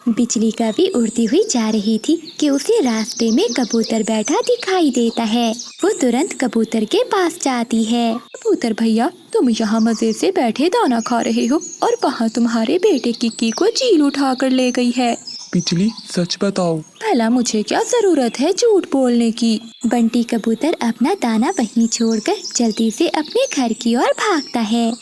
बिजली कभी उड़ती हुई जा रही थी कि उसे रास्ते में कबूतर बैठा दिखाई देता है। वो तुरंत कबूतर के पास जाती है। कबूतर भैया, तुम यहाँ मजे से बैठे दाना खा रहे हो और वहाँ तुम्हारे बेटे किक्की को चील उठा कर ले गई है। बिजली, सच बताओ। भला मुझे क्या जरूरत है झूठ बोलने की। बंटी कबूतर अपना दाना वहीं छोड़कर जल्दी से अपने घर की ओर भागता है।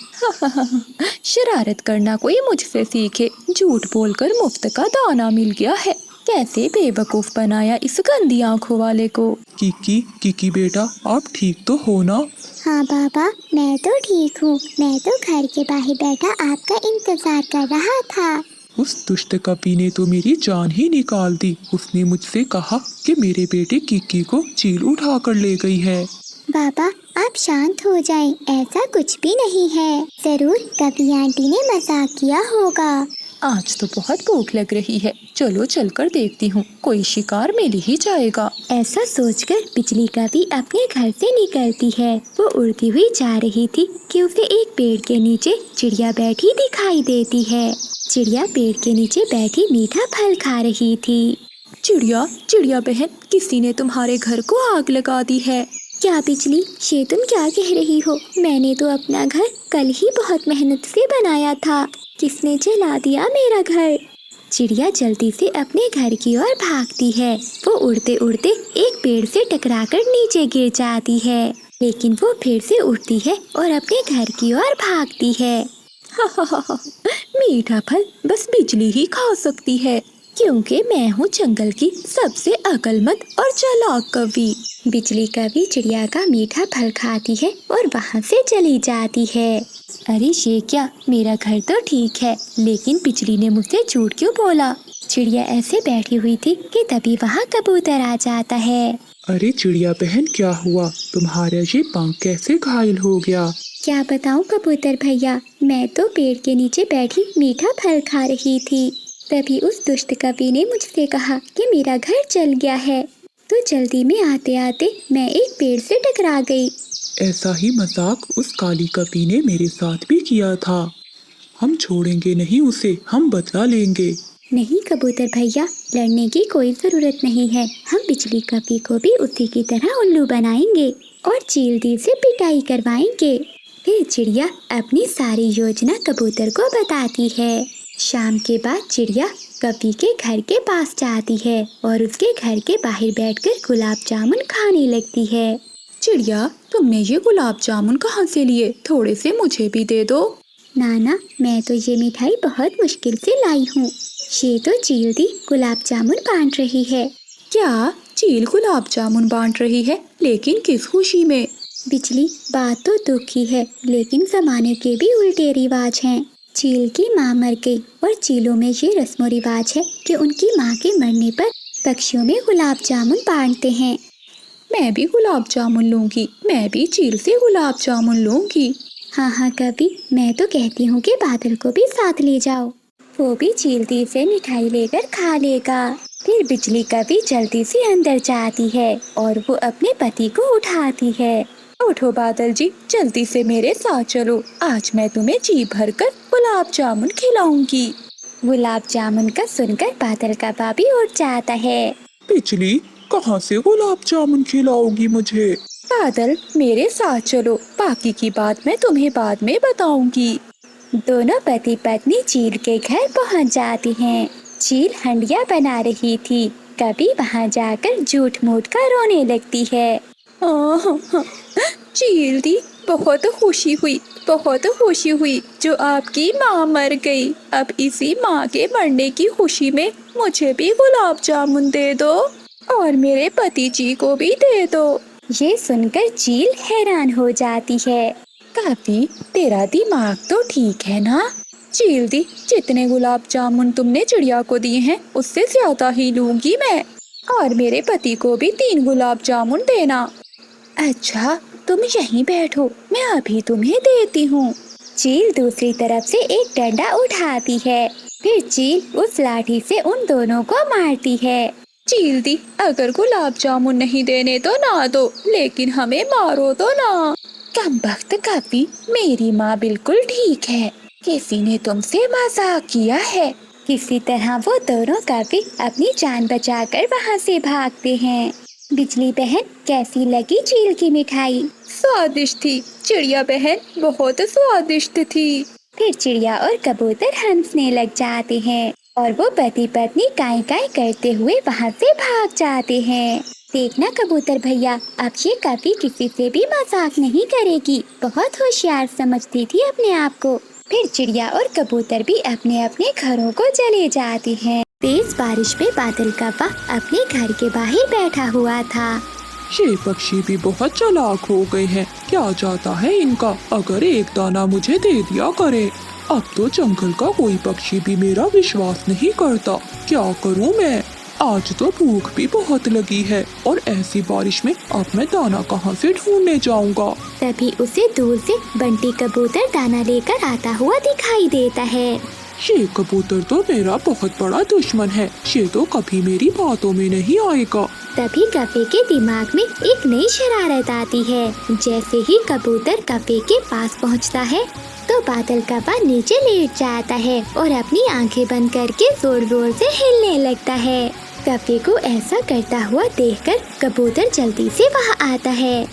शरारत करना कोई मुझसे सीखे। झूठ बोलकर मुफ्त का दाना मिल गया है। कैसे बेवकूफ बनाया इस गंदी आंखों वाले को। किकी बेटा, आप ठीक तो हो ना? हाँ पापा, मैं तो ठीक हूँ। मैं तो घर के बाहर बैठा आपका इंतजार कर रहा था। उस दुष्ट कपी ने तो मेरी जान ही निकाल दी। उसने मुझसे कहा कि मेरे बेटे किक्की को चील उठा कर ले गई है। पापा, आप शांत हो जाएं। ऐसा कुछ भी नहीं है। जरूर कभी आंटी ने मजाक किया होगा। आज तो बहुत भूख लग रही है, चलो चलकर देखती हूँ, कोई शिकार मिल ही जाएगा। ऐसा सोचकर बिजली कभी अपने घर से निकलती है। वो उड़ती हुई जा रही थी कि उसे एक पेड़ के नीचे चिड़िया बैठी दिखाई देती है। चिड़िया पेड़ के नीचे बैठी मीठा फल खा रही थी। चिड़िया बहन, किसी ने तुम्हारे घर को आग लगा दी है। क्या बिजली, ये तुम क्या कह रही हो? मैंने तो अपना घर कल ही बहुत मेहनत से बनाया था। किसने जला दिया मेरा घर? चिड़िया जल्दी से अपने घर की ओर भागती है। वो उड़ते उड़ते एक पेड़ से टकराकर नीचे गिर जाती है, लेकिन वो फिर से उठती है और अपने घर की ओर भागती है। मीठा फल बस बिजली ही खा सकती है, क्योंकि मैं हूँ जंगल की सबसे अक्लमंद और चालाक कवि। बिजली कभी चिड़िया का मीठा फल खाती है और वहाँ से चली जाती है। अरे ये क्या, मेरा घर तो ठीक है, लेकिन बिजली ने मुझसे झूठ क्यों बोला? चिड़िया ऐसे बैठी हुई थी कि तभी वहाँ कबूतर आ जाता है। अरे चिड़िया बहन, क्या हुआ? तुम्हारा ये पाँव कैसे घायल हो गया? क्या बताऊँ कबूतर भैया, मैं तो पेड़ के नीचे बैठी मीठा फल खा रही थी। तभी उस दुष्ट कवि ने मुझसे कहा कि मेरा घर जल गया है, तो जल्दी में आते आते मैं एक पेड़ से टकरा गई। ऐसा ही मजाक उस काली कपी ने मेरे साथ भी किया था। हम छोड़ेंगे नहीं उसे, हम बदला लेंगे। नहीं कबूतर भैया, लड़ने की कोई जरूरत नहीं है। हम बिजली कपी को भी उसी की तरह उल्लू बनाएंगे और चील से पिटाई करवाएंगे। फिर चिड़िया अपनी सारी योजना कबूतर को बताती है। शाम के बाद चिड़िया कपी के घर के पास जाती है और उसके घर के बाहर बैठकर गुलाब जामुन खाने लगती है। चिड़िया, तुमने ये गुलाब जामुन कहाँ से लिए? थोड़े से मुझे भी दे दो। नाना, मैं तो ये मिठाई बहुत मुश्किल से लाई हूँ। ये तो चील दी गुलाब जामुन बांट रही है। क्या चील गुलाब जामुन बांट रही है? लेकिन किस खुशी में? बिजली, बात तो दुख की है, लेकिन जमाने के भी उल्टे रिवाज हैं। चील की माँ मर गई और चीलों में ये रस्म रिवाज है कि उनकी माँ के मरने पर पक्षियों में गुलाब जामुन बांटते हैं। मैं भी गुलाब जामुन लूंगी, मैं भी चील से गुलाब जामुन लूंगी। हाँ हाँ कभी, मैं तो कहती हूँ कि बादल को भी साथ ले जाओ, वो भी चील दी से मिठाई लेकर खा लेगा। फिर बिजली कभी जल्दी से अंदर जाती है और वो अपने पति को उठाती है। उठो बादल जी, जल्दी से मेरे साथ चलो, आज मैं तुम्हें जी भर कर गुलाब जामुन खिलाऊंगी। गुलाब जामुन का सुनकर बादल का बाबी उठ जाता है। बिजली, कहाँ से गुलाब जामुन खिलाओगी मुझे? बादल, मेरे साथ चलो, बाकी की बात मैं तुम्हें बाद में बताऊंगी। दोनों पति पत्नी चील के घर पहुंच जाती हैं। चील हंडिया बना रही थी। कभी वहां जाकर झूठ मूठ कर रोने लगती है। चील दी, बहुत खुशी हुई जो आपकी माँ मर गई। अब इसी माँ के मरने की खुशी में मुझे भी गुलाब जामुन दे दो और मेरे पति जी को भी दे दो। ये सुनकर चील हैरान हो जाती है। काफी, तेरा दिमाग तो ठीक है ना? चील दी, जितने गुलाब जामुन तुमने चिड़िया को दिए हैं उससे ज्यादा ही लूंगी मैं, और मेरे पति को भी 3 गुलाब जामुन देना। अच्छा, तुम यहीं बैठो, मैं अभी तुम्हें देती हूँ। चील दूसरी तरफ से एक डंडा उठाती है। फिर चील उस लाठी से उन दोनों को मारती है। चील दी, अगर गुलाब जामुन नहीं देने तो ना दो, लेकिन हमें मारो तो ना। कमबख्त कपी, मेरी माँ बिल्कुल ठीक है। किसी ने तुमसे मजाक किया है। किसी तरह वो दोनों कभी अपनी जान बचाकर वहाँ से भागते हैं। बिजली बहन, कैसी लगी चील की मिठाई? स्वादिष्ट थी चिड़िया बहन, बहुत स्वादिष्ट थी। फिर चिड़िया और कबूतर हंसने लग जाते हैं और वो पति पत्नी काई काई करते हुए वहाँ से भाग जाते हैं। देखना कबूतर भैया, अब ये कभी किसी से भी मजाक नहीं करेगी। बहुत होशियार समझती थी अपने आप को। फिर चिड़िया और कबूतर भी अपने अपने घरों को चले जाते हैं। तेज बारिश में बादल कव्वा अपने घर के बाहर बैठा हुआ था। ये पक्षी भी बहुत चालाक हो गए हैं। क्या जाता है इनका, अगर एक दाना मुझे दे दिया करे। अब तो जंगल का कोई पक्षी भी मेरा विश्वास नहीं करता। क्या करूं मैं? आज तो भूख भी बहुत लगी है और ऐसी बारिश में अब मैं दाना कहाँ से ढूंढने जाऊंगा। तभी उसे दूर से बंटी कबूतर दाना लेकर आता हुआ दिखाई देता है। ये कबूतर तो मेरा बहुत बड़ा दुश्मन है। ये तो कभी मेरी बातों में नहीं आएगा। तभी कव्वे के दिमाग में एक नई शरारत आती है। जैसे ही कबूतर कव्वे के पास पहुंचता है तो बादल कव्वा नीचे लेट जाता है और अपनी आंखें बंद करके जोर जोर से हिलने लगता है। कव्वे को ऐसा करता हुआ देखकर कबूतर जल्दी से वहाँ आता है।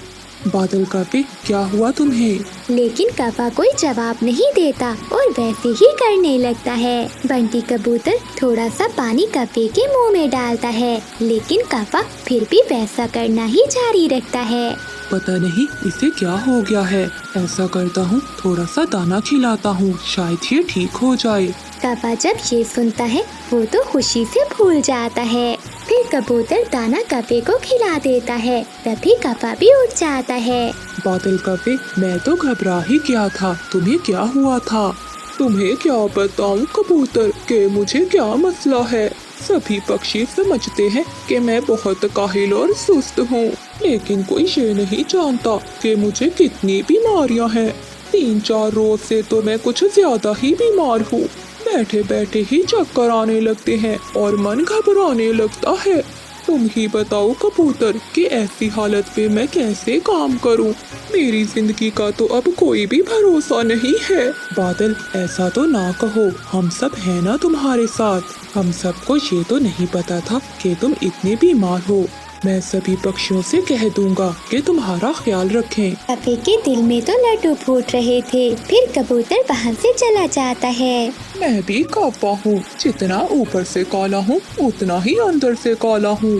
बादल कव्वे, क्या हुआ तुम्हें? लेकिन कव्वा कोई जवाब नहीं देता और वैसे ही करने लगता है। बंटी कबूतर थोड़ा सा पानी कव्वे के मुंह में डालता है, लेकिन कव्वा फिर भी वैसा करना ही जारी रखता है। पता नहीं इसे क्या हो गया है। ऐसा करता हूँ, थोड़ा सा दाना खिलाता हूँ, शायद ये ठीक हो जाए। कव्वा जब ये सुनता है वो तो खुशी से फूल जाता है। फिर कबूतर दाना कव्वे को खिला देता है। तभी कव्वा भी उठ जाता है। बादल कव्वे, मैं तो घबरा ही गया था। तुम्हें क्या हुआ था? तुम्हें क्या बताऊं कबूतर के मुझे क्या मसला है। सभी पक्षी समझते हैं कि मैं बहुत काहिल और सुस्त हूँ, लेकिन कोई ये नहीं जानता कि मुझे कितनी बीमारियाँ हैं। 3-4 रोज से तो मैं कुछ ज्यादा ही बीमार हूँ। बैठे बैठे ही चक्कर आने लगते हैं और मन घबराने लगता है। तुम ही बताओ कबूतर कि ऐसी हालत में मैं कैसे काम करूं? मेरी जिंदगी का तो अब कोई भी भरोसा नहीं है। बादल, ऐसा तो ना कहो, हम सब हैं ना तुम्हारे साथ। हम सबको ये तो नहीं पता था कि तुम इतने बीमार हो। मैं सभी पक्षियों से कह दूंगा कि तुम्हारा ख्याल रखें। कव्वे के दिल में तो लड्डू फूट रहे थे। फिर कबूतर वहाँ से चला जाता है। मैं भी कव्वा हूँ, जितना ऊपर से काला हूँ उतना ही अंदर से काला हूँ।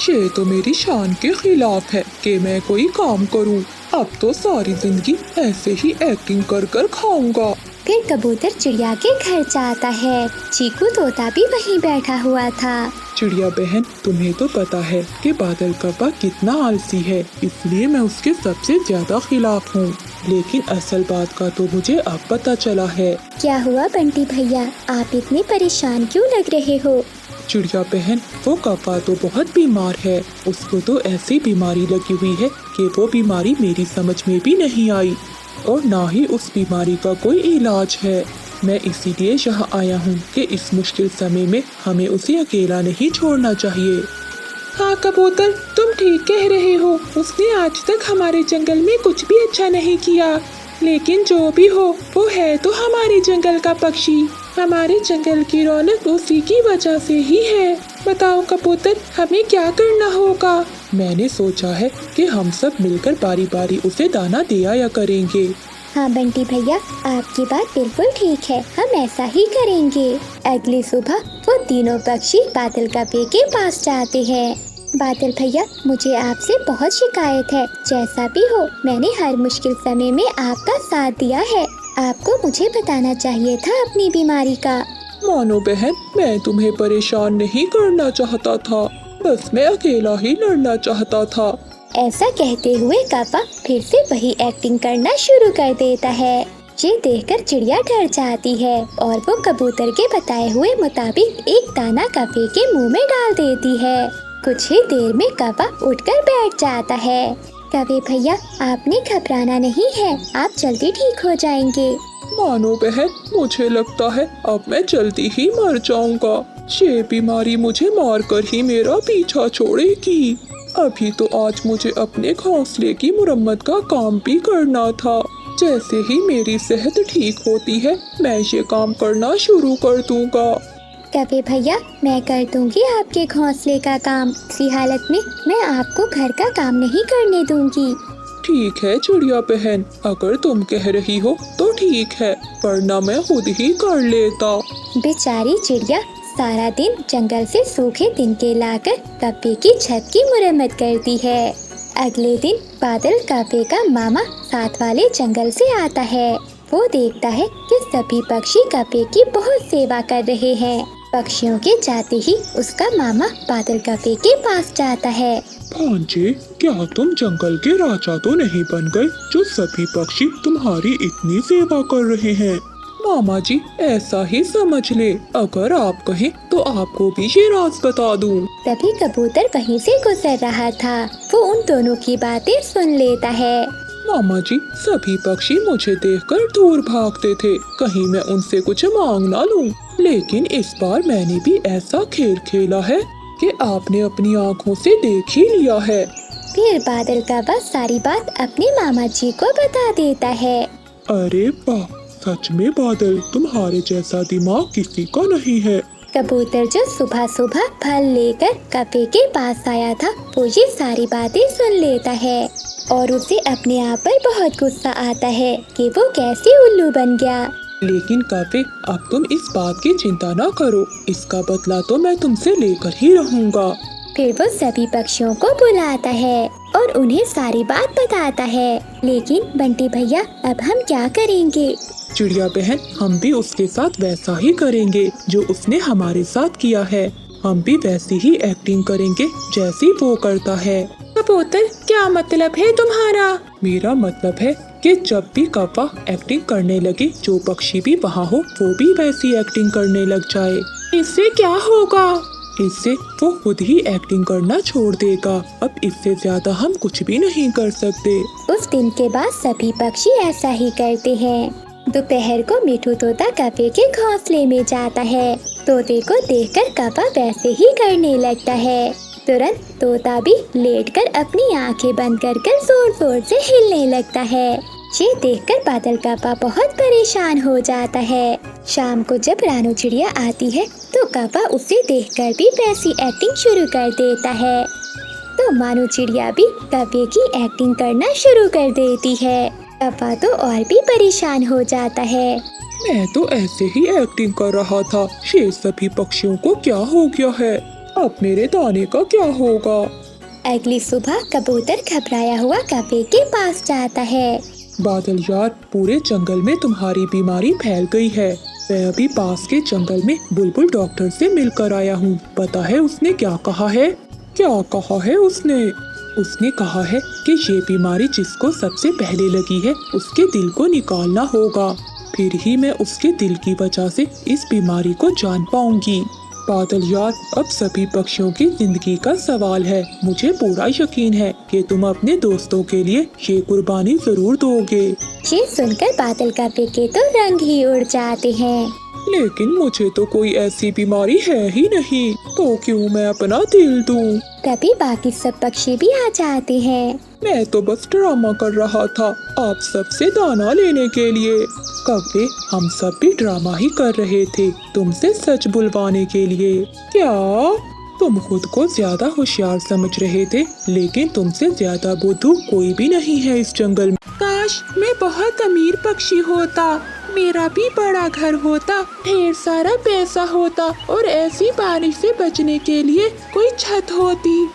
ये तो मेरी शान के खिलाफ है कि मैं कोई काम करूँ। अब तो सारी जिंदगी ऐसे ही एक्टिंग कर कर खाऊंगा। फिर कबूतर चिड़िया के घर जाता है। चीकू तोता भी वहीं बैठा हुआ था। चिड़िया बहन, तुम्हें तो पता है कि बादल कव्वा कितना आलसी है, इसलिए मैं उसके सबसे ज्यादा खिलाफ हूँ। लेकिन असल बात का तो मुझे अब पता चला है। क्या हुआ बंटी भैया, आप इतने परेशान क्यों लग रहे हो? चिड़िया बहन, वो कव्वा तो बहुत बीमार है। उसको तो ऐसी बीमारी लगी हुई है कि वो बीमारी मेरी समझ में भी नहीं आई और ना ही उस बीमारी का कोई इलाज है। मैं इसीलिए यहाँ आया हूँ कि इस मुश्किल समय में हमें उसे अकेला नहीं छोड़ना चाहिए। हाँ कबूतर, तुम ठीक कह रहे हो। उसने आज तक हमारे जंगल में कुछ भी अच्छा नहीं किया, लेकिन जो भी हो वो है तो हमारे जंगल का पक्षी। हमारे जंगल की रौनक उसी की वजह से ही है। बताओ कबूतर, हमें क्या करना होगा? मैंने सोचा है कि हम सब मिलकर बारी बारी उसे दाना दिया करेंगे। हाँ बंटी भैया, आपकी बात बिल्कुल ठीक है, हम ऐसा ही करेंगे। अगली सुबह वो तीनों पक्षी बादल कव्वे के पास जाते हैं। बादल भैया, मुझे आपसे बहुत शिकायत है। जैसा भी हो, मैंने हर मुश्किल समय में आपका साथ दिया है। आपको मुझे बताना चाहिए था अपनी बीमारी का। मानो बहन, मैं तुम्हें परेशान नहीं करना चाहता था, बस मैं अकेला ही लड़ना चाहता था। ऐसा कहते हुए कव्वा फिर से वही एक्टिंग करना शुरू कर देता है। ये देखकर चिड़िया डर जाती है और वो कबूतर के बताए हुए मुताबिक एक दाना कव्वे के मुंह में डाल देती है। कुछ ही देर में कव्वा उठकर बैठ जाता है। कव्वे भैया, आपने घबराना नहीं है, आप जल्दी ठीक हो जाएंगे। मानो बहन, मुझे लगता है अब मैं जल्दी ही मर जाऊंगा। ये बीमारी मुझे मारकर ही मेरा पीछा छोड़ेगी। अभी तो आज मुझे अपने घोंसले की मुरम्मत का काम भी करना था। जैसे ही मेरी सेहत ठीक होती है, मैं ये काम करना शुरू कर दूंगा। कभी भैया, मैं कर दूंगी आपके घोंसले का काम। इसी हालत में मैं आपको घर का काम नहीं करने दूंगी। ठीक है चिड़िया बहन, अगर तुम कह रही हो तो ठीक है, वरना मैं खुद ही कर लेता। बेचारी चिड़िया सारा दिन जंगल से सूखे तिनके लाकर कप्पे की छत की मुरम्मत करती है। अगले दिन बादल कप्पे का मामा साथ वाले जंगल से आता है। वो देखता है कि सभी पक्षी कप्पे की बहुत सेवा कर रहे हैं। पक्षियों के जाते ही उसका मामा बादल कप्पे के पास जाता है। भांजे, क्या तुम जंगल के राजा तो नहीं बन गए जो सभी पक्षी तुम्हारी इतनी सेवा कर रहे हैं? मामा जी, ऐसा ही समझ ले, अगर आप कहें तो आपको भी ये राज बता दूं। तभी कबूतर वहीं से गुजर रहा था। वो उन दोनों की बातें सुन लेता है। मामा जी, सभी पक्षी मुझे देखकर दूर भागते थे, कहीं मैं उनसे कुछ मांग ना लूं। लेकिन इस बार मैंने भी ऐसा खेल खेला है कि आपने अपनी आँखों से देख ही लिया है। फिर बादल का बस सारी बात अपने मामा जी को बता देता है। अरे वाह, सच में बादल, तुम्हारे जैसा दिमाग किसी का नहीं है। कबूतर जो सुबह सुबह फल लेकर कप्पे के पास आया था, वो ये सारी बातें सुन लेता है और उसे अपने आप पर बहुत गुस्सा आता है कि वो कैसे उल्लू बन गया। लेकिन कप्पे, अब तुम इस बात की चिंता ना करो, इसका बदला तो मैं तुमसे लेकर ही रहूँगा। फिर वो सभी पक्षियों को बुलाता है और उन्हें सारी बात बताता है। लेकिन बंटी भैया, अब हम क्या करेंगे? चिड़िया बहन, हम भी उसके साथ वैसा ही करेंगे जो उसने हमारे साथ किया है। हम भी वैसी ही एक्टिंग करेंगे जैसी वो करता है। कबूतर, क्या मतलब है तुम्हारा? मेरा मतलब है कि जब भी कौवा एक्टिंग करने लगे, जो पक्षी भी वहाँ हो वो भी वैसी एक्टिंग करने लग जाए। इससे क्या होगा? इससे वो खुद ही एक्टिंग करना छोड़ देगा। अब इससे ज्यादा हम कुछ भी नहीं कर सकते। उस दिन के बाद सभी पक्षी ऐसा ही करते हैं। दोपहर को मिठू तोता कप्पे के घोंसले में जाता है। तोते को देखकर कप्पा वैसे ही करने लगता है। तुरंत तोता भी लेटकर अपनी आंखें बंद कर जोर जोर से हिलने लगता है। ये देखकर बादल कप्पा बहुत परेशान हो जाता है। शाम को जब रानू चिड़िया आती है तो कप्पा उसे देखकर भी वैसी एक्टिंग शुरू कर देता है। तो मानो चिड़िया भी कप्पे की एक्टिंग करना शुरू कर देती है। कप्पा तो और भी परेशान हो जाता है। मैं तो ऐसे ही एक्टिंग कर रहा था, ये सभी पक्षियों को क्या हो गया है? अब मेरे दाने का क्या होगा? अगली सुबह कबूतर घबराया हुआ कप्पे के पास जाता है। बादल यार, पूरे जंगल में तुम्हारी बीमारी फैल गई है। मैं अभी पास के जंगल में बुलबुल डॉक्टर से मिलकर आया हूँ। पता है उसने क्या कहा है? क्या कहा है उसने? उसने कहा है कि ये बीमारी जिसको सबसे पहले लगी है उसके दिल को निकालना होगा, फिर ही मैं उसके दिल की वजह से इस बीमारी को जान पाऊंगी। बादल यार, अब सभी पक्षियों की जिंदगी का सवाल है। मुझे पूरा यकीन है कि तुम अपने दोस्तों के लिए ये कुर्बानी जरूर दोगे। ये सुनकर बादल कप्पे के तो रंग ही उड़ जाते हैं। लेकिन मुझे तो कोई ऐसी बीमारी है ही नहीं, तो क्यों मैं अपना दिल दूं? तभी बाकी सब पक्षी भी आ जाते हैं। मैं तो बस ड्रामा कर रहा था आप सबसे दाना लेने के लिए। कप्पे, हम सब भी ड्रामा ही कर रहे थे तुमसे सच बुलवाने के लिए। क्या तुम खुद को ज्यादा होशियार समझ रहे थे, लेकिन तुमसे ज्यादा बुद्धू कोई भी नहीं है इस जंगल में। काश मैं बहुत अमीर पक्षी होता, मेरा भी बड़ा घर होता, ढेर सारा पैसा होता और ऐसी बारिश से बचने के लिए कोई छत होती।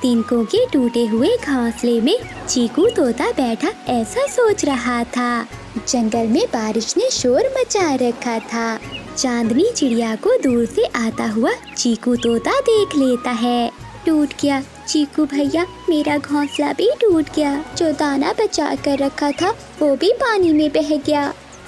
तिनकों के टूटे हुए घोंसले में चीकू तोता बैठा ऐसा सोच रहा था। जंगल में बारिश ने शोर मचा रखा था। चांदनी चिड़िया को दूर से आता हुआ चीकू तोता देख लेता है। टूट गया चीकू भैया, मेरा घोंसला भी टूट गया। जो दाना बचा कर रखा था वो भी पानी में बह गया,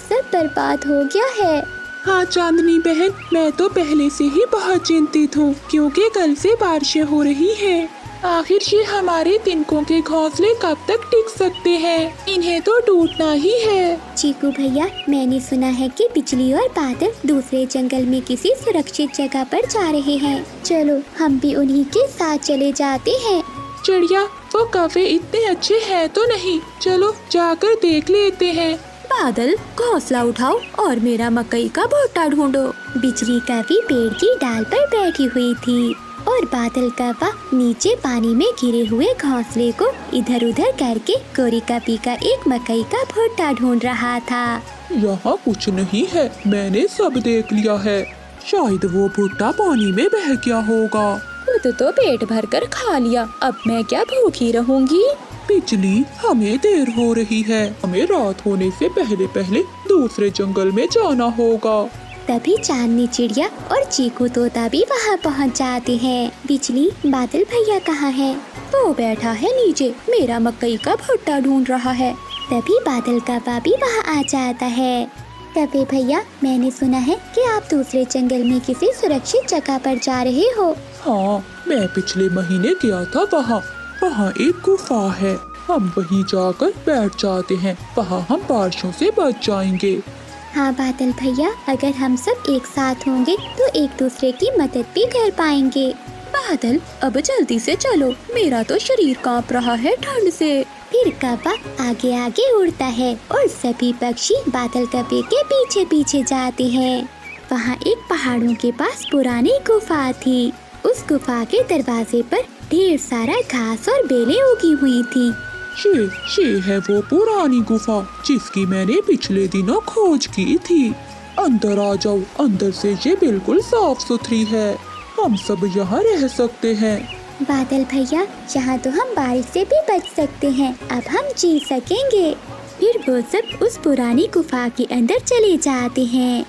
सब बर्बाद हो गया है। हाँ चांदनी बहन, मैं तो पहले से ही बहुत चिंतित हूँ क्योंकि कल से बारिशें हो रही हैं। आखिर ये हमारे तिनकों के घोंसले कब तक टिक सकते हैं? इन्हें तो टूटना ही है। चीकू भैया, मैंने सुना है कि बिजली और बादल दूसरे जंगल में किसी सुरक्षित जगह पर जा रहे हैं। चलो हम भी उन्हीं के साथ चले जाते हैं। चिड़िया, वो कौवे इतने अच्छे हैं तो नहीं, चलो जाकर देख लेते हैं। बादल घोंसला उठाओ और मेरा मकई का भुट्टा ढूंढो। बिजली कभी पेड़ की डाल पर बैठी हुई थी और बादल कौवा नीचे पानी में गिरे हुए घोंसले को इधर उधर करके गोरी कपी का एक मकई का भुट्टा ढूंढ रहा था। यहाँ कुछ नहीं है, मैंने सब देख लिया है। शायद वो भुट्टा पानी में बह गया होगा। खुद तो पेट भर कर खा लिया, अब मैं क्या भूखी रहूंगी। बिजली, हमें देर हो रही है, हमें रात होने से पहले पहले दूसरे जंगल में जाना होगा। तभी चांदनी चिड़िया और चीकू तोता भी वहाँ पहुँच जाते हैं। बिजली, बादल भैया कहाँ है? वो बैठा है नीचे, मेरा मकई का भुट्टा ढूंढ रहा है। तभी बादल कौवा भी वहाँ आ जाता है। तभी भैया, मैंने सुना है कि आप दूसरे जंगल में किसी सुरक्षित जगह पर जा रहे हो। हाँ, मैं पिछले महीने गया था वहाँ। वहाँ एक गुफा है, हम वहीं जाकर बैठ जाते हैं, वहाँ हम बारिशों से बच जाएंगे। हाँ बादल भैया, अगर हम सब एक साथ होंगे तो एक दूसरे की मदद भी कर पाएंगे। बादल, अब जल्दी से चलो, मेरा तो शरीर कांप रहा है ठंड से। फिर कौवा आगे आगे उड़ता है और सभी पक्षी बादल कौवे के पीछे पीछे जाते हैं। वहाँ एक पहाड़ों के पास पुरानी गुफा थी। उस गुफा के दरवाजे पर ढेर सारा घास और बेलें उगी हुई थी। ये है वो पुरानी गुफा जिसकी मैंने पिछले दिनों खोज की थी। अंदर आ जाओ, अंदर से ये बिल्कुल साफ सुथरी है, हम सब यहाँ रह सकते हैं। बादल भैया, यहाँ तो हम बारिश से भी बच सकते हैं, अब हम जी सकेंगे। फिर वो सब उस पुरानी गुफा के अंदर चले जाते हैं।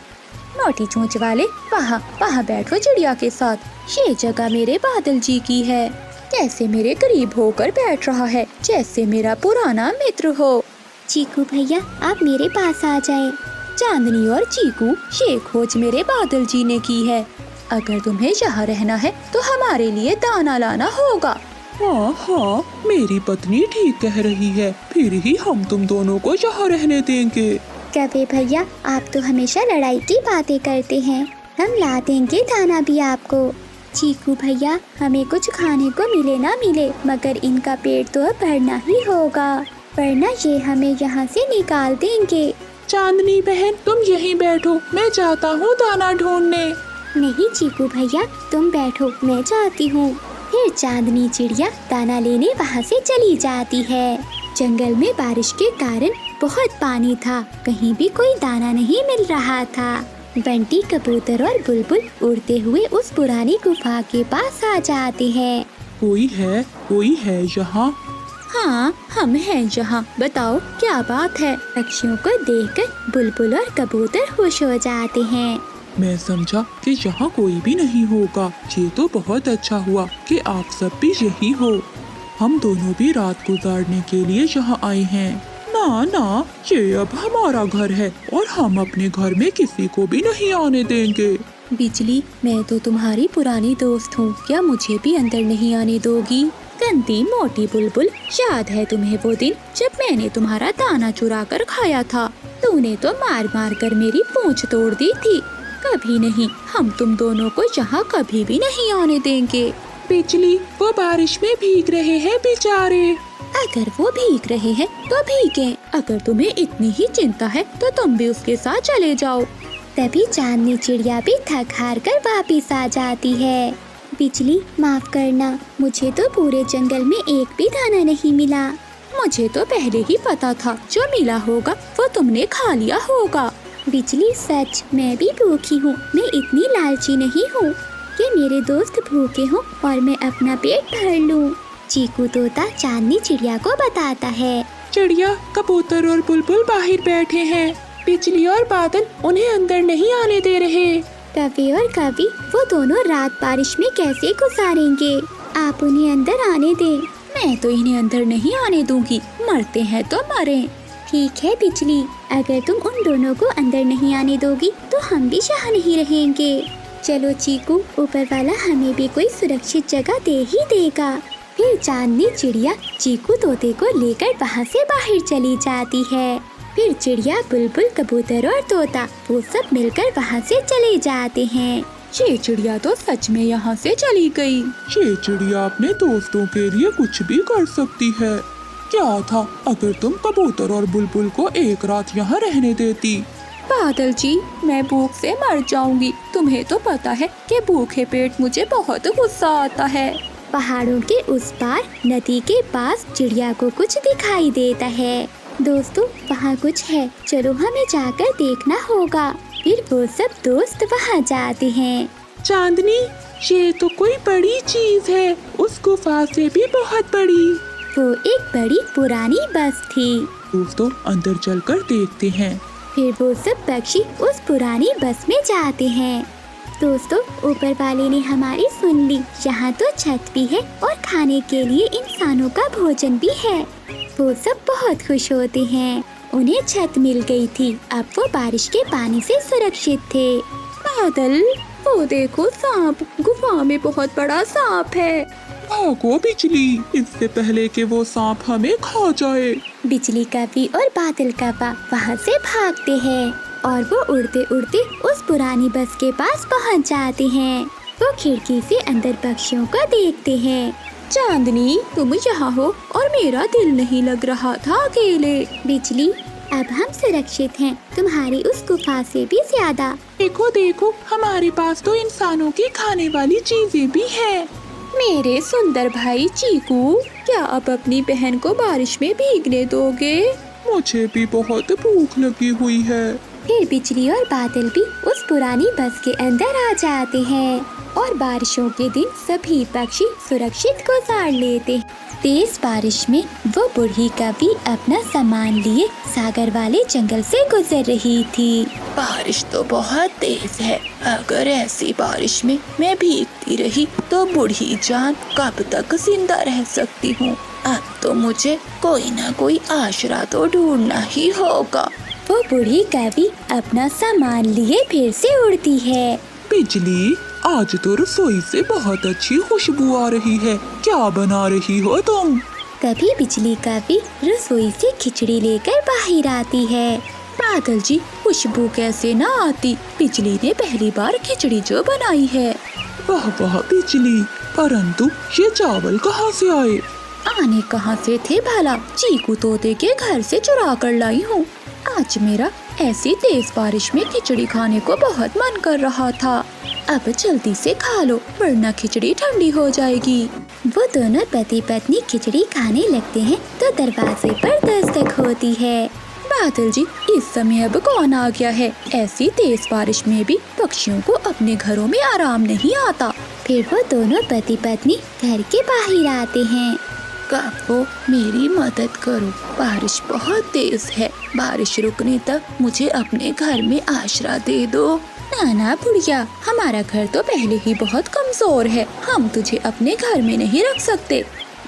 मोटी चोंच वाले, वहाँ बैठो चिड़िया के साथ, ये जगह मेरे बादल जी की है। कैसे मेरे करीब होकर बैठ रहा है, जैसे मेरा पुराना मित्र हो। चीकू भैया, आप मेरे पास आ जाए। चांदनी और चीकू, ये खोज मेरे बादल जी ने की है। अगर तुम्हें यहाँ रहना है तो हमारे लिए दाना लाना होगा। हाँ, मेरी पत्नी ठीक कह रही है, फिर ही हम तुम दोनों को यहाँ रहने देंगे। कौवे भैया, आप तो हमेशा लड़ाई की बातें करते हैं, हम ला देंगे दाना भी आपको। चीकू भैया, हमें कुछ खाने को मिले ना मिले, मगर इनका पेट तो अब भरना ही होगा, वरना ये हमें यहाँ से निकाल देंगे। चांदनी बहन, तुम यहीं बैठो, मैं जाता हूँ दाना ढूंढने। नहीं चीकू भैया, तुम बैठो, मैं जाती हूँ। फिर चांदनी चिड़िया दाना लेने वहाँ से चली जाती है। जंगल में बारिश के कारण बहुत पानी था, कहीं भी कोई दाना नहीं मिल रहा था। बंटी, कबूतर और बुलबुल उड़ते हुए उस पुरानी गुफा के पास आ जाते हैं। कोई है यहाँ? हाँ, हम हैं यहाँ, बताओ क्या बात है। पक्षियों को देखकर बुलबुल और कबूतर खुश हो जाते हैं। मैं समझा कि यहाँ कोई भी नहीं होगा। ये तो बहुत अच्छा हुआ कि आप सब भी यही हो। हम दोनों भी रात गुजारने के लिए यहाँ आए हैं। ना, ये अब हमारा घर है और हम अपने घर में किसी को भी नहीं आने देंगे। बिजली, मैं तो तुम्हारी पुरानी दोस्त हूँ, क्या मुझे भी अंदर नहीं आने दोगी? गंदी मोटी बुलबुल, याद है तुम्हें वो दिन जब मैंने तुम्हारा दाना चुरा कर खाया था? तूने तो मार मार कर मेरी पूंछ तोड़ दी थी। कभी नहीं, हम तुम दोनों को यहाँ कभी भी नहीं आने देंगे। बिजली, वो बारिश में भीग रहे हैं बेचारे। अगर वो भीग रहे हैं तो भीगे, अगर तुम्हें इतनी ही चिंता है तो तुम भी उसके साथ चले जाओ। तभी चांदनी चिड़िया भी थक हार कर वापिस आ जाती है। बिजली, माफ करना, मुझे तो पूरे जंगल में एक भी दाना नहीं मिला। मुझे तो पहले ही पता था, जो मिला होगा वो तुमने खा लिया होगा। बिजली, सच मैं भी भूखी हूँ, मैं इतनी लालची नहीं हूँ कि मेरे दोस्त भूखे हों और मैं अपना पेट भर लूँ। चीकू तोता चांदनी चिड़िया को बताता है। चिड़िया, कबूतर और बुलबुल बाहर बैठे हैं, बिजली और बादल उन्हें अंदर नहीं आने दे रहे। कवि और कवि, वो दोनों रात बारिश में कैसे गुजारेंगे? आप उन्हें अंदर आने दें। मैं तो इन्हें अंदर नहीं आने दूंगी, मरते हैं तो मरें। ठीक है बिजली, अगर तुम उन दोनों को अंदर नहीं आने दोगी तो हम भी यहाँ नहीं रहेंगे। चलो चीकू, ऊपर वाला हमें भी कोई सुरक्षित जगह दे ही देगा। फिर चांदनी चिड़िया चीकू तोते को लेकर वहाँ से बाहर चली जाती है। फिर चिड़िया, बुलबुल, कबूतर और तोता वो सब मिलकर वहाँ से चले जाते हैं। ये चिड़िया तो सच में यहाँ से चली गई। ये चिड़िया अपने दोस्तों के लिए कुछ भी कर सकती है। क्या था अगर तुम कबूतर और बुलबुल को एक रात यहाँ रहने देती। बादल जी, मैं भूख से मर जाऊंगी। तुम्हें तो पता है कि भूखे पेट मुझे बहुत गुस्सा आता है। पहाड़ों के उस पार नदी के पास चिड़िया को कुछ दिखाई देता है। दोस्तों, वहाँ कुछ है, चलो हमें जाकर देखना होगा। फिर वो सब दोस्त वहाँ जाते हैं। चांदनी, ये तो कोई बड़ी चीज है, उस गुफा से भी बहुत बड़ी। वो एक बड़ी पुरानी बस थी। दोस्तों, अंदर चलकर देखते हैं। फिर वो सब पक्षी उस पुरानी बस में जाते हैं। दोस्तों, ऊपर वाले ने हमारी सुन ली। यहाँ तो छत भी है और खाने के लिए इंसानों का भोजन भी है। वो सब बहुत खुश होते हैं। उन्हें छत मिल गई थी। अब वो बारिश के पानी से सुरक्षित थे। बादल, वो देखो सांप, गुफा में बहुत बड़ा सांप है। भागो बिजली, इससे पहले कि वो सांप हमें खा जाए। बिजली कवि और बादल कव्वा वहाँ से भागते हैं और वो उड़ते उड़ते उस पुरानी बस के पास पहुँच जाते हैं। वो खिड़की से अंदर पक्षियों को देखते हैं। चांदनी, तुम यहाँ हो और मेरा दिल नहीं लग रहा था अकेले। बिजली, अब हम सुरक्षित हैं, तुम्हारी उस गुफा से भी ज्यादा। देखो देखो, हमारे पास तो इंसानों की खाने वाली चीजें भी है। मेरे सुंदर भाई चीकू, क्या अब अपनी बहन को बारिश में भीगने दोगे? मुझे भी बहुत भूख लगी हुई है। फिर बिजली और बादल भी उस पुरानी बस के अंदर आ जाते हैं और बारिशों के दिन सभी पक्षी सुरक्षित गुजार लेते हैं। तेज बारिश में वो बूढ़ी कवि अपना सामान लिए सागर वाले जंगल से गुजर रही थी। बारिश तो बहुत तेज है। अगर ऐसी बारिश में मैं भीगती रही तो बूढ़ी जान कब तक जिंदा रह सकती हूँ। अब तो मुझे कोई ना कोई आसरा तो ढूंढना ही होगा। वो बूढ़ी कवि अपना सामान लिए फिर से उड़ती है। बिजली, आज तो रसोई से बहुत अच्छी खुशबू आ रही है। क्या बना रही हो तुम? तभी बिजली कवि रसोई से खिचड़ी लेकर बाहर आती है। बादल जी, खुशबू कैसे ना आती? बिजली ने पहली बार खिचड़ी जो बनाई है। वाह वाह बिजली, परंतु ये चावल कहाँ से आए? आने कहाँ से थे भला? चीकू तोते के घर से चुरा कर लाई हूँ। आज मेरा ऐसी तेज बारिश में खिचड़ी खाने को बहुत मन कर रहा था। अब जल्दी से खा लो वरना खिचड़ी ठंडी हो जाएगी। वो दोनों पति पत्नी खिचड़ी खाने लगते हैं तो दरवाजे पर दस्तक होती है। बादल जी, इस समय अब कौन आ गया है? ऐसी तेज बारिश में भी पक्षियों को अपने घरों में आराम नहीं आता। फिर वो दोनों पति पत्नी घर के बाहर आते हैं। कहो, मेरी मदद करो, बारिश बहुत तेज है। बारिश रुकने तक मुझे अपने घर में आश्रय दे दो। नाना बुढ़िया, हमारा घर तो पहले ही बहुत कमजोर है, हम तुझे अपने घर में नहीं रख सकते।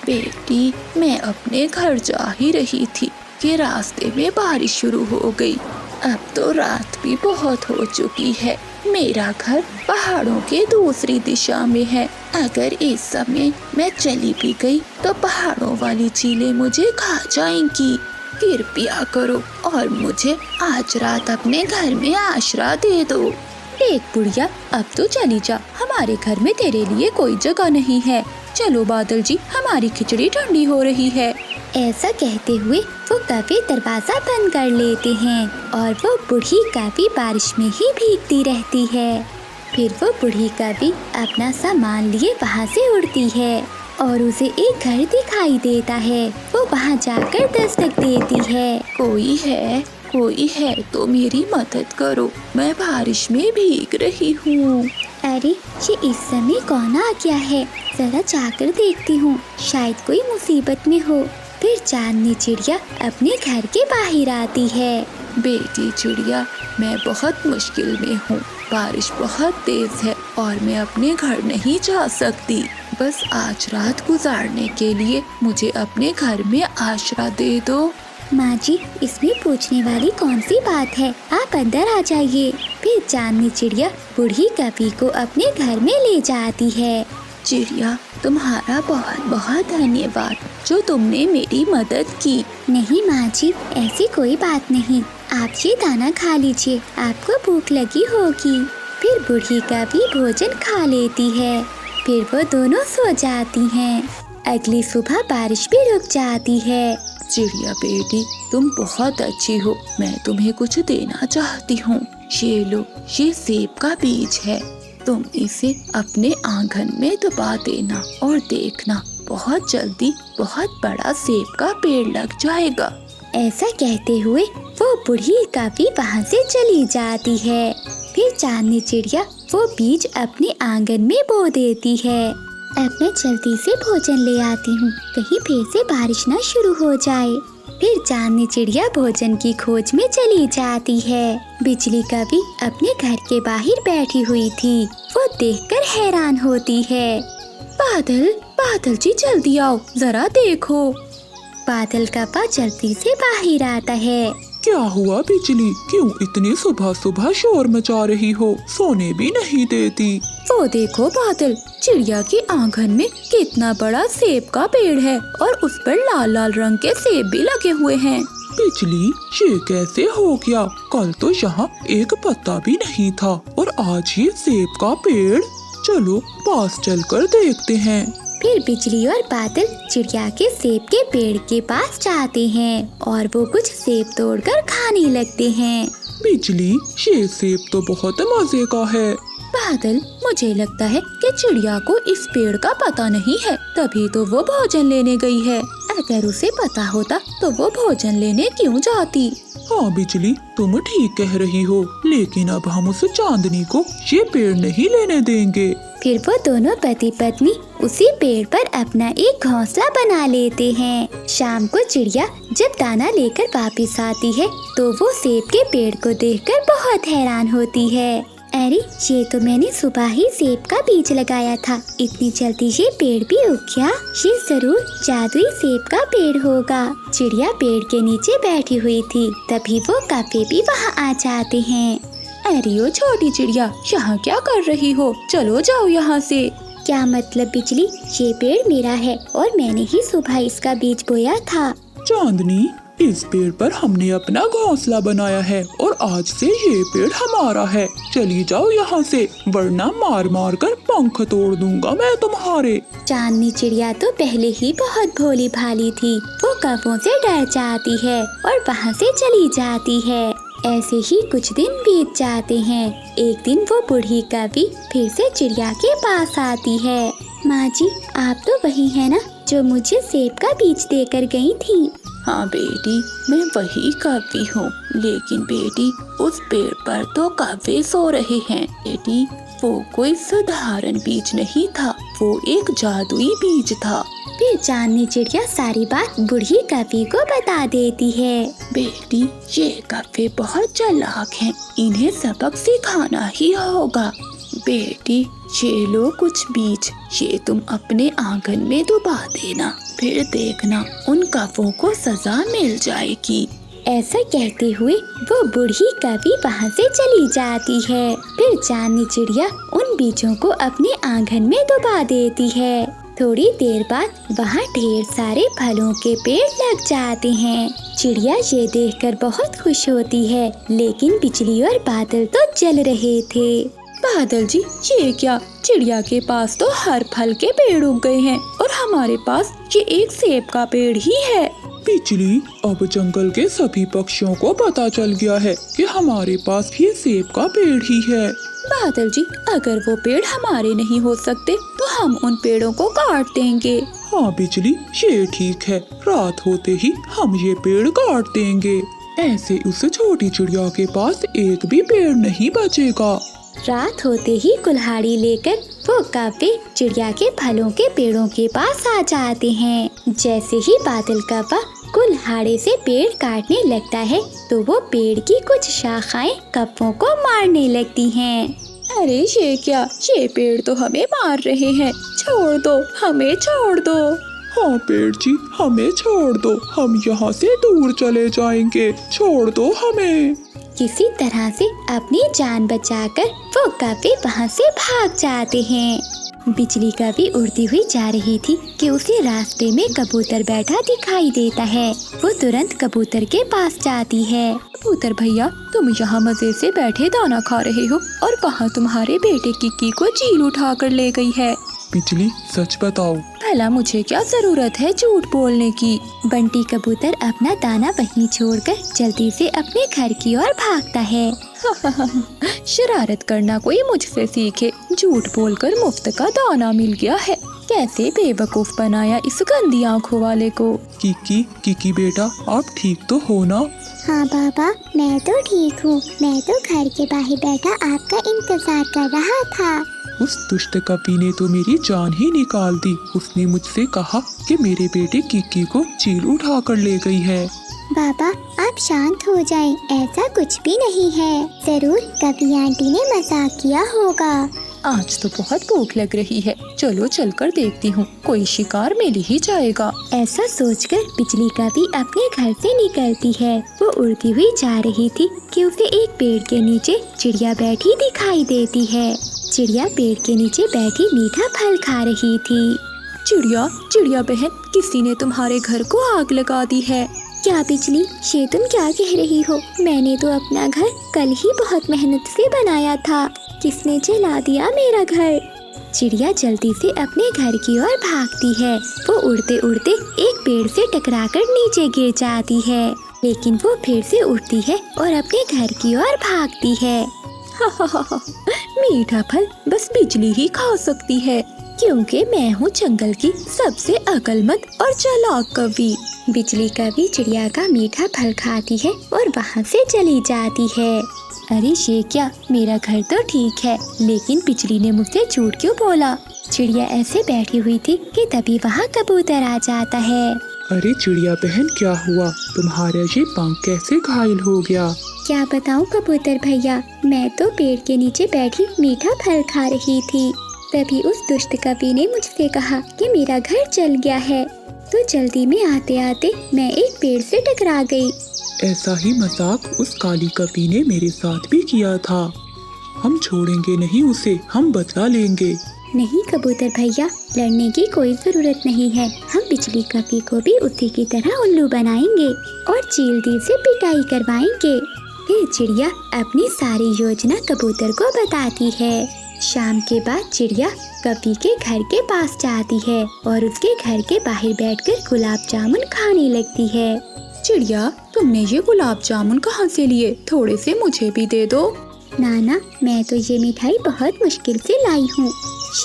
बेटी, मैं अपने घर जा ही रही थी कि रास्ते में बारिश शुरू हो गई। अब तो रात भी बहुत हो चुकी है। मेरा घर पहाड़ों के दूसरी दिशा में है। अगर इस समय मैं चली भी गई तो पहाड़ों वाली चीलें मुझे खा जाएंगी। कृपया करो और मुझे आज रात अपने घर में आश्रय दे दो। देख बुढ़िया, अब तो चली जा, हमारे घर में तेरे लिए कोई जगह नहीं है। चलो बादल जी, हमारी खिचड़ी ठंडी हो रही है। ऐसा कहते हुए वो कवि दरवाजा बंद कर लेते हैं और वो बूढ़ी कवि बारिश में ही भीगती रहती है। फिर वो बूढ़ी कवि अपना सामान लिए वहाँ से उड़ती है और उसे एक घर दिखाई देता है। वो वहाँ जाकर दस्तक देती है। कोई है तो मेरी मदद करो, मैं बारिश में भीग रही हूँ। अरे, ये इस समय कौन आ गया है? जरा जाकर देखती हूँ, शायद कोई मुसीबत में हो। फिर चांदनी चिड़िया अपने घर के बाहर आती है। बेटी चिड़िया, मैं बहुत मुश्किल में हूँ। बारिश बहुत तेज है और मैं अपने घर नहीं जा सकती। बस आज रात गुजारने के लिए मुझे अपने घर में आश्रय दे दो। माँ जी, इसमें पूछने वाली कौन सी बात है, आप अंदर आ जाइए। फिर चांदनी चिड़िया बूढ़ी कवि को अपने घर में ले जाती है। चिड़िया, तुम्हारा बहुत बहुत धन्यवाद जो तुमने मेरी मदद की। नहीं माँ जी, ऐसी कोई बात नहीं, आप ये दाना खा लीजिए, आपको भूख लगी होगी। फिर बूढ़ी कवि भोजन खा लेती है। फिर वो दोनों सो जाती हैं। अगली सुबह बारिश भी रुक जाती है। चिड़िया बेटी, तुम बहुत अच्छी हो, मैं तुम्हें कुछ देना चाहती हूँ। ये लो, ये सेब का बीज है, तुम इसे अपने आंगन में दबा देना और देखना बहुत जल्दी बहुत बड़ा सेब का पेड़ लग जाएगा। ऐसा कहते हुए वो बूढ़ी काफी वहाँ से चली जाती है। फिर चांदनी चिड़िया वो बीज अपने आंगन में बो देती है। अब मैं जल्दी से भोजन ले आती हूँ, कहीं फिर से बारिश न शुरू हो जाए। फिर चांदनी चिड़िया भोजन की खोज में चली जाती है। बिजली कभी अपने घर के बाहर बैठी हुई थी, वो देखकर हैरान होती है। बादल, बादल जी जल्दी आओ, जरा देखो। बादल कपा जल्दी से बाहर आता है। क्या हुआ बिजली, क्यों इतनी सुबह सुबह शोर मचा रही हो, सोने भी नहीं देती? वो देखो बादल, चिड़िया के आंगन में कितना बड़ा सेब का पेड़ है और उस पर लाल लाल रंग के सेब भी लगे हुए हैं। बिजली, ये कैसे हो गया? कल तो यहाँ एक पत्ता भी नहीं था और आज ये सेब का पेड़। चलो पास चलकर देखते हैं। फिर बिजली और बादल चिड़िया के सेब के पेड़ के पास जाते हैं और वो कुछ सेब तोड़कर खाने लगते हैं। बिजली, ये सेब तो बहुत मजे का है। बादल, मुझे लगता है कि चिड़िया को इस पेड़ का पता नहीं है, तभी तो वो भोजन लेने गई है। अगर उसे पता होता तो वो भोजन लेने क्यों जाती? हाँ बिजली, तुम ठीक कह रही हो, लेकिन अब हम उस चांदनी को ये पेड़ नहीं लेने देंगे। फिर वो दोनों पति पत्नी उसी पेड़ पर अपना एक घोंसला बना लेते हैं। शाम को चिड़िया जब दाना लेकर वापस आती है तो वो सेब के पेड़ को देखकर बहुत हैरान होती है। अरे, ये तो मैंने सुबह ही सेब का बीज लगाया था, इतनी जल्दी ये पेड़ भी उग गया। ये जरूर जादुई सेब का पेड़ होगा। चिड़िया पेड़ के नीचे बैठी हुई थी, तभी वो कौवे भी वहाँ आ जाते हैं। अरे ओ छोटी चिड़िया, यहाँ क्या कर रही हो? चलो जाओ यहाँ से। क्या मतलब बिजली, ये पेड़ मेरा है और मैंने ही सुबह इसका बीज बोया था। चांदनी, इस पेड़ पर हमने अपना घोंसला बनाया है और आज से ये पेड़ हमारा है। चली जाओ यहाँ से, वरना मार मार कर पंख तोड़ दूंगा मैं तुम्हारे। चांदनी चिड़िया तो पहले ही बहुत भोली भाली थी, वो कौवों से डर जाती है और वहाँ से चली जाती है। ऐसे ही कुछ दिन बीत जाते हैं। एक दिन वो बूढ़ी कौवी फिर से चिड़िया के पास आती है। माँ जी, आप तो वही है ना जो मुझे सेब का बीज देकर गई थी? हाँ बेटी, मैं वही कौवी हूँ, लेकिन बेटी उस पेड़ पर तो कौवे सो रहे हैं। बेटी, वो कोई साधारण बीज नहीं था, वो एक जादुई बीज था। फिर चांदनी चिड़िया सारी बात बूढ़ी कौवी को बता देती है। बेटी, ये कौवे बहुत चालाक हैं, इन्हें सबक सिखाना ही होगा। बेटी, ये लो कुछ बीज, ये तुम अपने आंगन में डुबा देना, फिर देखना उन कौवों को सजा मिल जाएगी। ऐसा कहते हुए वो बूढ़ी कौवी वहाँ से चली जाती है। फिर चांदनी चिड़िया उन बीजों को अपने आंगन में डुबा देती है। थोड़ी देर बाद वहाँ ढेर सारे फलों के पेड़ लग जाते हैं। चिड़िया ये देखकर बहुत खुश होती है, लेकिन बिजली और बादल तो जल रहे थे। बादल जी, ये क्या? चिड़िया के पास तो हर फल के पेड़ उग गए हैं और हमारे पास ये एक सेब का पेड़ ही है। बिजली, अब जंगल के सभी पक्षियों को पता चल गया है कि हमारे पास ये सेब का पेड़ ही है। बादल जी, अगर वो पेड़ हमारे नहीं हो सकते तो हम उन पेड़ों को काट देंगे। हाँ बिजली, ये ठीक है, रात होते ही हम ये पेड़ काट देंगे। ऐसे उस छोटी चिड़िया के पास एक भी पेड़ नहीं बचेगा। रात होते ही कुल्हाड़ी लेकर वो कौवे चिड़िया के फलों के पेड़ों के पास आ जाते हैं। जैसे ही बादल कौवा कुल्हाड़े से पेड़ काटने लगता है तो वो पेड़ की कुछ शाखाएं कौवों को मारने लगती हैं। अरे ये क्या? ये पेड़ तो हमें मार रहे हैं, छोड़ दो, हमें छोड़ दो। हाँ पेड़ जी, हमें छोड़ दो, हम यहाँ से दूर चले जाएंगे, छोड़ दो हमें। किसी तरह से अपनी जान बचाकर वो कौवे वहाँ से भाग जाते हैं। बिजली कौवी उड़ती हुई जा रही थी कि उसे रास्ते में कबूतर बैठा दिखाई देता है। वो तुरंत कबूतर के पास जाती है। कबूतर भैया, तुम यहाँ मजे से बैठे दाना खा रहे हो और वहाँ तुम्हारे बेटे किक्की को चील उठा कर ले गई है। बिजली, सच बताओ। भला मुझे क्या जरूरत है झूठ बोलने की। बंटी कबूतर अपना दाना वहीं छोड़कर जल्दी से अपने घर की ओर भागता है। शरारत करना कोई मुझसे सीखे, झूठ बोलकर मुफ्त का दाना मिल गया है। कैसे बेवकूफ बनाया इस गंदी आंखों वाले को। किकी बेटा, आप ठीक तो हो ना? हाँ बाबा, मैं तो ठीक हूँ। मैं तो घर के बाहर बैठा आपका इंतजार कर रहा था। उस दुष्ट कपी ने तो मेरी जान ही निकाल दी। उसने मुझसे कहा कि मेरे बेटे किकी को चील उठा कर ले गई है। बाबा, आप शांत हो जाएं, ऐसा कुछ भी नहीं है। जरूर कभी आंटी ने मजाक किया होगा। आज तो बहुत भूख लग रही है, चलो चलकर देखती हूँ, कोई शिकार मिल ही जाएगा। ऐसा सोचकर बिजली कभी अपने घर से निकलती है। वो उड़ती हुई जा रही थी कि उसे एक पेड़ के नीचे चिड़िया बैठी दिखाई देती है। चिड़िया पेड़ के नीचे बैठी मीठा फल खा रही थी। चिड़िया बहन, किसी ने तुम्हारे घर को आग लगा दी है। क्या बिजली, ये तुम क्या कह रही हो? मैंने तो अपना घर कल ही बहुत मेहनत से बनाया था। किसने जला दिया मेरा घर? चिड़िया जल्दी से अपने घर की ओर भागती है। वो उड़ते उड़ते एक पेड़ से टकराकर नीचे गिर जाती है, लेकिन वो फिर से उठती है और अपने घर की ओर भागती है। मीठा फल बस बिजली ही खा सकती है, क्योंकि मैं हूँ जंगल की सबसे अक्लमंद और चालाक कवि। बिजली कभी चिड़िया का मीठा फल खाती है और वहाँ से चली जाती है। अरे ये क्या, मेरा घर तो ठीक है, लेकिन बिजली ने मुझसे झूठ क्यों बोला? चिड़िया ऐसे बैठी हुई थी कि तभी वहाँ कबूतर आ जाता है। अरे चिड़िया बहन, क्या हुआ? तुम्हारा ये पंख कैसे घायल हो गया? क्या बताऊँ कबूतर भैया, मैं तो पेड़ के नीचे बैठी मीठा फल खा रही थी। तभी उस दुष्ट कवि ने मुझसे कहा कि मेरा घर जल गया है, तो जल्दी में आते आते मैं एक पेड़ से टकरा गई। ऐसा ही मजाक उस काली कपी ने मेरे साथ भी किया था। हम छोड़ेंगे नहीं उसे, हम बदला लेंगे। नहीं कबूतर भैया, लड़ने की कोई जरूरत नहीं है। हम बिजली कपी को भी उसी की तरह उल्लू बनाएंगे और चील से पिटाई करवाएंगे। फिर चिड़िया अपनी सारी योजना कबूतर को बताती है। शाम के बाद चिड़िया कपी के घर के पास जाती है और उसके घर के बाहर बैठकर गुलाब जामुन खाने लगती है। चिड़िया, तुमने ये गुलाब जामुन कहाँ से लिए? थोड़े से मुझे भी दे दो। नाना, मैं तो ये मिठाई बहुत मुश्किल से लाई हूँ।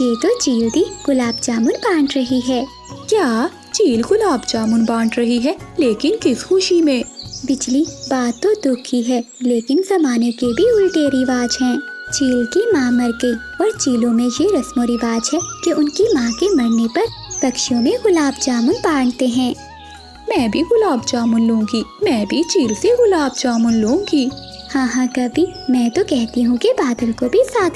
ये तो चील दी गुलाब जामुन बांट रही है। क्या चील गुलाब जामुन बांट रही है? लेकिन किस खुशी में? बिजली, बात तो दुख की है, लेकिन जमाने के भी उल्टे रिवाज हैं। चील की माँ मर गई और चीलों में ये रस्म रिवाज है कि उनकी माँ के मरने पर पक्षियों में गुलाब जामुन बांटते हैं। मैं भी गुलाब जामुन लूंगी, मैं भी चील से गुलाब जामुन लूंगी। हाँ कभी, मैं तो कहती हूँ कि बादल को भी साथ ले